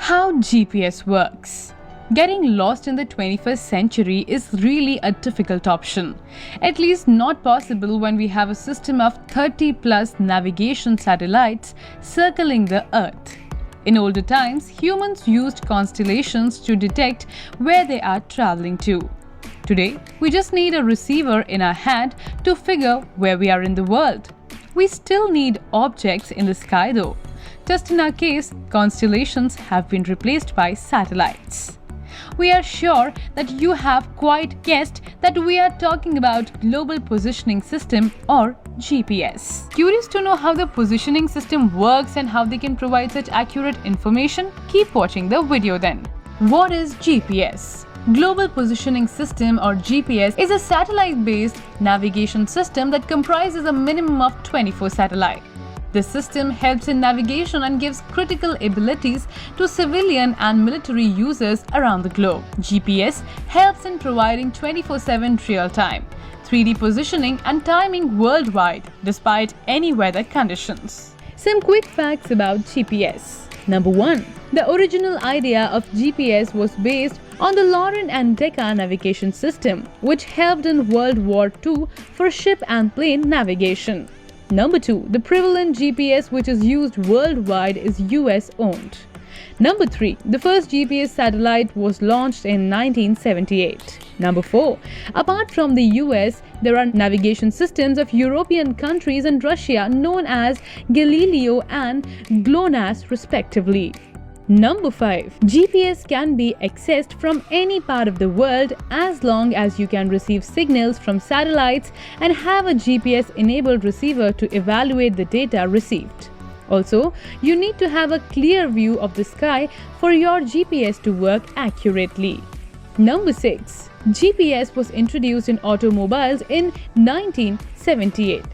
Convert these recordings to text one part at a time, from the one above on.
How GPS works. Getting lost in the 21st century is really a difficult option. At least not possible when we have a system of 30 plus navigation satellites circling the Earth. In older times, humans used constellations to detect where they are traveling to. Today, we just need a receiver in our hand to figure where we are in the world. We still need objects in the sky though. Just in our case, constellations have been replaced by satellites. We are sure that you have quite guessed that we are talking about Global Positioning System or GPS. Curious to know how the positioning system works and how they can provide such accurate information? Keep watching the video then. What is GPS? Global Positioning System or GPS is a satellite-based navigation system that comprises a minimum of 24 satellites. This system helps in navigation and gives critical abilities to civilian and military users around the globe. GPS helps in providing 24/7 real-time, 3D positioning and timing worldwide despite any weather conditions. Some quick facts about GPS. Number 1. The original idea of GPS was based on the Lauren and Decca navigation system, which helped in World War II for ship and plane navigation. Number 2. The prevalent GPS which is used worldwide is US owned. Number 3. The first GPS satellite was launched in 1978. Number 4. Apart from the US, there are navigation systems of European countries and Russia known as Galileo and GLONASS respectively. Number 5. GPS can be accessed from any part of the world as long as you can receive signals from satellites and have a GPS-enabled receiver to evaluate the data received. Also, you need to have a clear view of the sky for your GPS to work accurately. Number 6. GPS was introduced in automobiles in 1978.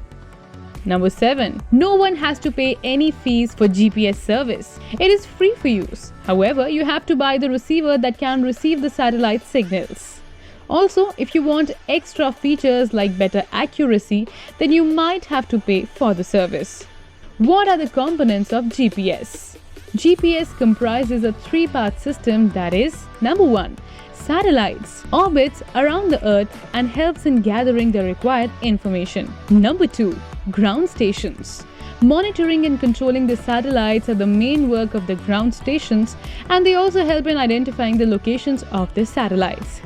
Number 7. No one has to pay any fees for GPS service. It is free for use. However, you have to buy the receiver that can receive the satellite signals. Also, if you want extra features like better accuracy, then you might have to pay for the service. What are the components of GPS? GPS comprises a three-part system that is: Number 1. Satellites orbits around the Earth and helps in gathering the required information. Number 2. Ground stations. Monitoring and controlling the satellites are the main work of the ground stations, and they also help in identifying the locations of the satellites.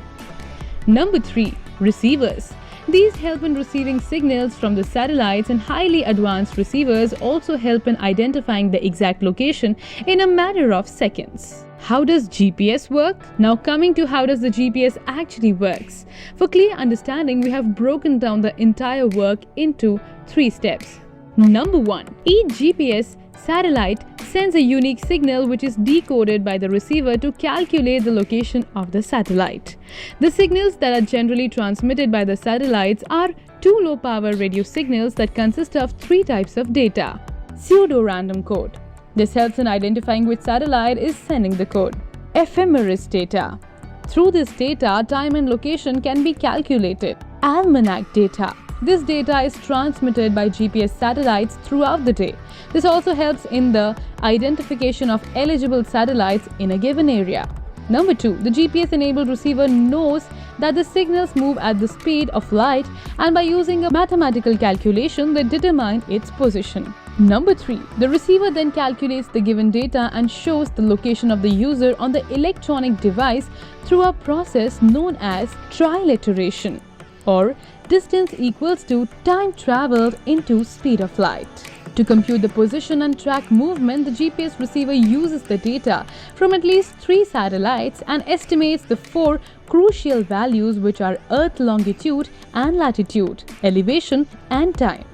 Number 3. Receivers. These help in receiving signals from the satellites, and highly advanced receivers also help in identifying the exact location in a matter of seconds. How does GPS work? Now coming to how does the GPS actually works. For clear understanding, we have broken down the entire work into 3 steps. Number 1. Each GPS satellite sends a unique signal which is decoded by the receiver to calculate the location of the satellite. The signals that are generally transmitted by the satellites are 2 low-power radio signals that consist of 3 types of data. Pseudo-random code. This helps in identifying which satellite is sending the code. Ephemeris data. Through this data, time and location can be calculated. Almanac data. This data is transmitted by GPS satellites throughout the day. This also helps in the identification of eligible satellites in a given area. Number 2. The GPS-enabled receiver knows that the signals move at the speed of light, and by using a mathematical calculation, they determine its position. Number 3. The receiver then calculates the given data and shows the location of the user on the electronic device through a process known as triliteration, or distance equals to time traveled into speed of light. To compute the position and track movement, the GPS receiver uses the data from at least 3 satellites and estimates the 4 crucial values, which are Earth longitude and latitude, elevation and time.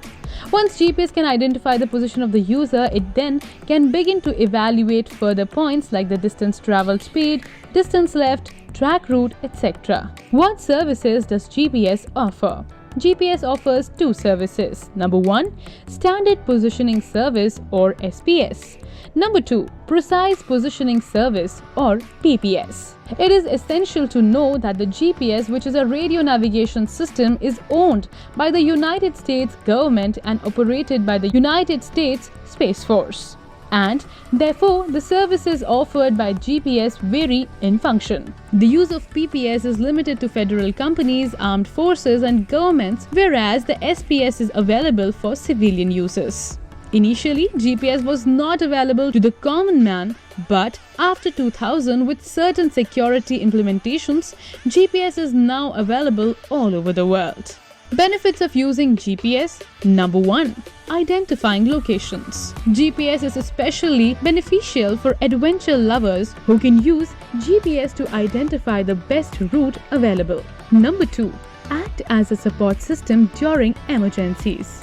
Once GPS can identify the position of the user, it then can begin to evaluate further points like the distance traveled, speed, distance left, track route, etc. What services does GPS offer? GPS offers 2 services. Number 1. Standard Positioning Service or SPS. Number 2. Precise Positioning Service or PPS. It is essential to know that the GPS, which is a radio navigation system, is owned by the United States government and operated by the United States Space Force. and therefore the services offered by GPS vary in function. The use of PPS is limited to federal companies, armed forces and governments, whereas the SPS is available for civilian uses. Initially, GPS was not available to the common man, but after 2000, with certain security implementations, GPS is now available all over the world. Benefits of using GPS. Number 1. Identifying locations. GPS is especially beneficial for adventure lovers who can use GPS to identify the best route available. Number 2. Act as a support system during emergencies.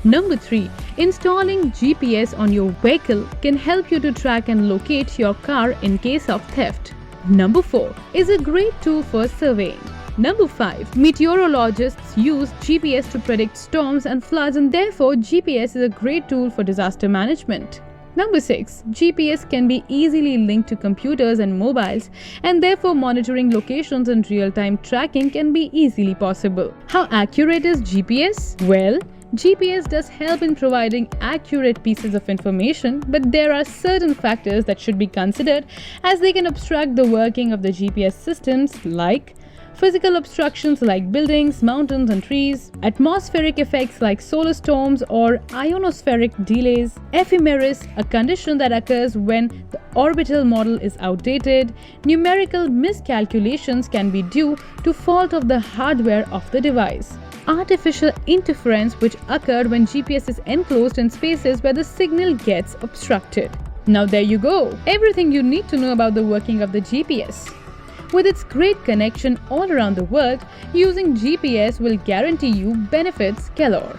Number 3. Installing GPS on your vehicle can help you to track and locate your car in case of theft. Number 4. Is a great tool for surveying. Number 5. Meteorologists use GPS to predict storms and floods, and therefore GPS is a great tool for disaster management. Number 6. GPS can be easily linked to computers and mobiles, and therefore monitoring locations and real-time tracking can be easily possible. How accurate is GPS? Well, GPS does help in providing accurate pieces of information, but there are certain factors that should be considered as they can obstruct the working of the GPS systems, like physical obstructions like buildings, mountains and trees, atmospheric effects like solar storms or ionospheric delays, ephemeris, a condition that occurs when the orbital model is outdated, numerical miscalculations can be due to fault of the hardware of the device, artificial interference which occurred when GPS is enclosed in spaces where the signal gets obstructed. Now there you go, everything you need to know about the working of the GPS. With its great connection all around the world, using GPS will guarantee you benefits galore.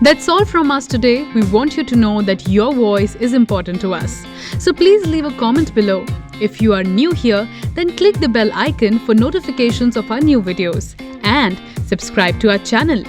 That's all from us today. We want you to know that your voice is important to us. So please leave a comment below. If you are new here, then click the bell icon for notifications of our new videos and subscribe to our channel.